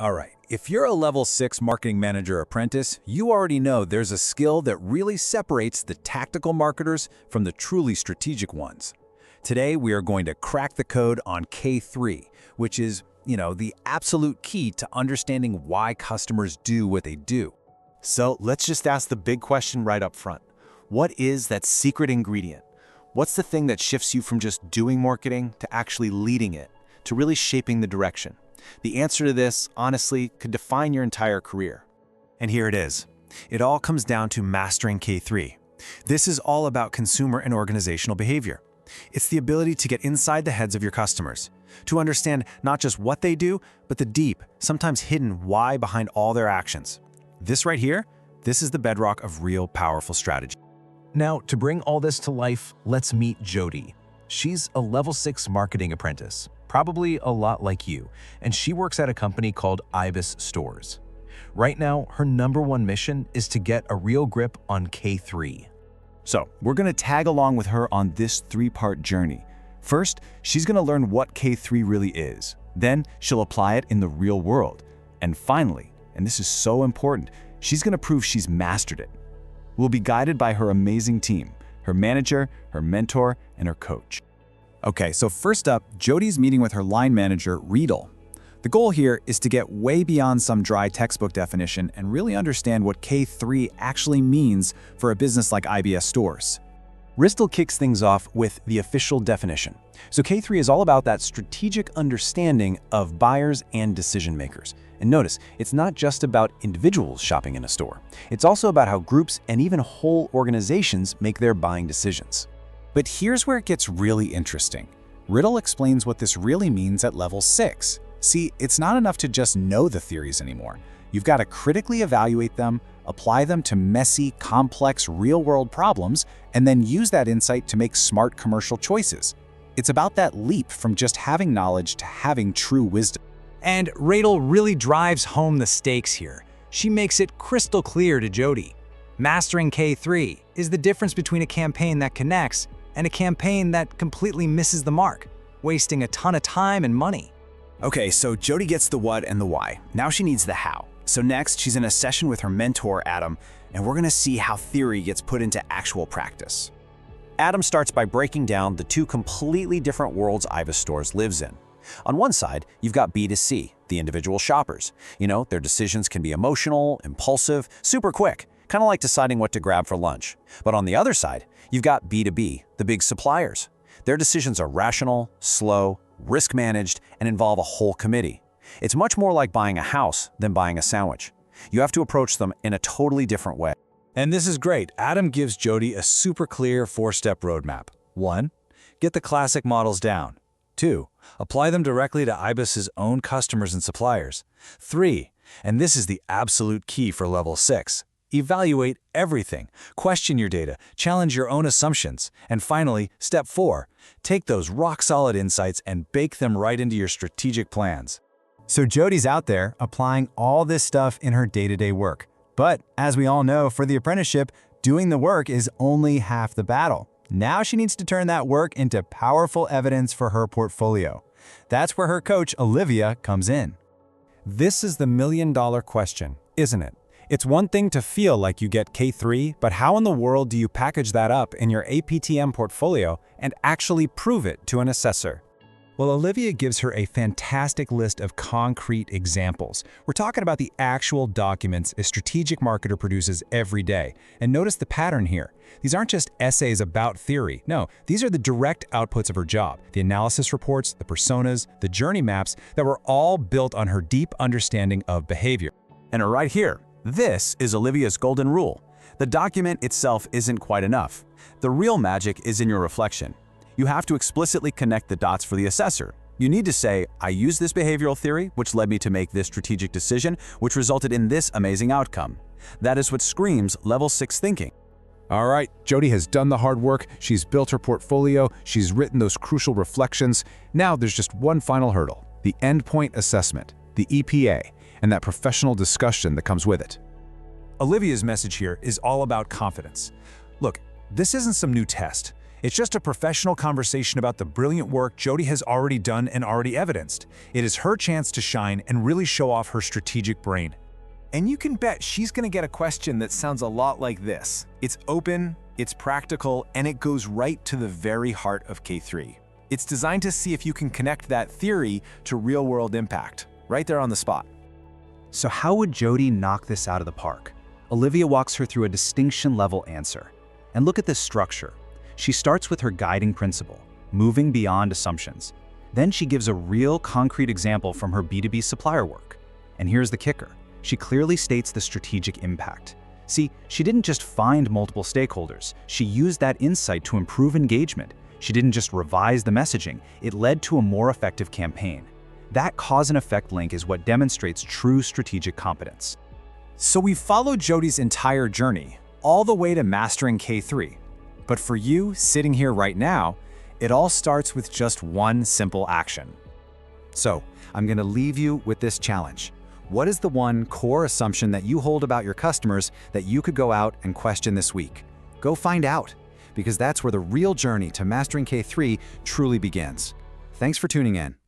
All right, if you're a level 6 marketing manager apprentice, you already know there's a skill that really separates the tactical marketers from the truly strategic ones. Today, we are going to crack the code on K3, which is, the absolute key to understanding why customers do what they do. So let's just ask the big question right up front. What is that secret ingredient? What's the thing that shifts you from just doing marketing to actually leading it, to really shaping the direction? The answer to this, honestly, could define your entire career. And here it is. It all comes down to mastering K3. This is all about consumer and organizational behavior. It's the ability to get inside the heads of your customers, to understand not just what they do, but the deep, sometimes hidden why behind all their actions. This right here, this is the bedrock of real powerful strategy. Now, to bring all this to life, let's meet Jody. She's a level 6 marketing apprentice, probably a lot like you, and she works at a company called Ibis Stores. Right now, her #1 mission is to get a real grip on K3. So, we're going to tag along with her on this 3-part journey. First, she's going to learn what K3 really is. Then, she'll apply it in the real world. And finally, and this is so important, she's going to prove she's mastered it. We'll be guided by her amazing team, her manager, her mentor, and her coach. Okay, so first up, Jody's meeting with her line manager, Riedel. The goal here is to get way beyond some dry textbook definition and really understand what K3 actually means for a business like IBS Stores. Riedel kicks things off with the official definition. So K3 is all about that strategic understanding of buyers and decision makers. And notice, it's not just about individuals shopping in a store. It's also about how groups and even whole organizations make their buying decisions. But here's where it gets really interesting. Riedel explains what this really means at level 6. See, it's not enough to just know the theories anymore. You've got to critically evaluate them, apply them to messy, complex, real-world problems, and then use that insight to make smart commercial choices. It's about that leap from just having knowledge to having true wisdom. And Riedel really drives home the stakes here. She makes it crystal clear to Jody. Mastering K3 is the difference between a campaign that connects and a campaign that completely misses the mark, wasting a ton of time and money. Okay, so Jody gets the what and the why. Now she needs the how. So next, she's in a session with her mentor, Adam, and we're gonna see how theory gets put into actual practice. Adam starts by breaking down the 2 completely different worlds Ibis Stores lives in. On one side, you've got B2C, the individual shoppers. Their decisions can be emotional, impulsive, super quick, kind of like deciding what to grab for lunch. But on the other side, you've got B2B, the big suppliers. Their decisions are rational, slow, risk-managed, and involve a whole committee. It's much more like buying a house than buying a sandwich. You have to approach them in a totally different way. And this is great. Adam gives Jody a super clear 4-step roadmap. 1. Get the classic models down. 2. Apply them directly to Ibis's own customers and suppliers. 3. And this is the absolute key for level 6. Evaluate everything. Question your data. Challenge your own assumptions. And finally, step 4. Take those rock-solid insights and bake them right into your strategic plans. So Jody's out there applying all this stuff in her day-to-day work. But as we all know, for the apprenticeship, doing the work is only half the battle. Now she needs to turn that work into powerful evidence for her portfolio. That's where her coach, Olivia, comes in. This is the million-dollar question, isn't it? It's one thing to feel like you get K3, but how in the world do you package that up in your APTM portfolio and actually prove it to an assessor? Well, Olivia gives her a fantastic list of concrete examples. We're talking about the actual documents a strategic marketer produces every day. And notice the pattern here. These aren't just essays about theory. No, these are the direct outputs of her job. The analysis reports, the personas, the journey maps that were all built on her deep understanding of behavior. And right here, this is Olivia's golden rule. The document itself isn't quite enough. The real magic is in your reflection. You have to explicitly connect the dots for the assessor. You need to say, I used this behavioral theory, which led me to make this strategic decision, which resulted in this amazing outcome. That is what screams level 6 thinking. All right, Jody has done the hard work. She's built her portfolio. She's written those crucial reflections. Now there's just one final hurdle, the endpoint assessment, the EPA, and that professional discussion that comes with it. Olivia's message here is all about confidence. Look, this isn't some new test. It's just a professional conversation about the brilliant work Jody has already done and already evidenced. It is her chance to shine and really show off her strategic brain. And you can bet she's going to get a question that sounds a lot like this. It's open, it's practical, and it goes right to the very heart of K3. It's designed to see if you can connect that theory to real-world impact, right there on the spot. So how would Jody knock this out of the park? Olivia walks her through a distinction-level answer. And look at this structure. She starts with her guiding principle, moving beyond assumptions. Then she gives a real, concrete example from her B2B supplier work. And here's the kicker. She clearly states the strategic impact. See, she didn't just find multiple stakeholders. She used that insight to improve engagement. She didn't just revise the messaging. It led to a more effective campaign. That cause and effect link is what demonstrates true strategic competence. So we've followed Jody's entire journey, all the way to mastering K3. But for you, sitting here right now, it all starts with just one simple action. So I'm going to leave you with this challenge. What is the one core assumption that you hold about your customers that you could go out and question this week? Go find out, because that's where the real journey to mastering K3 truly begins. Thanks for tuning in.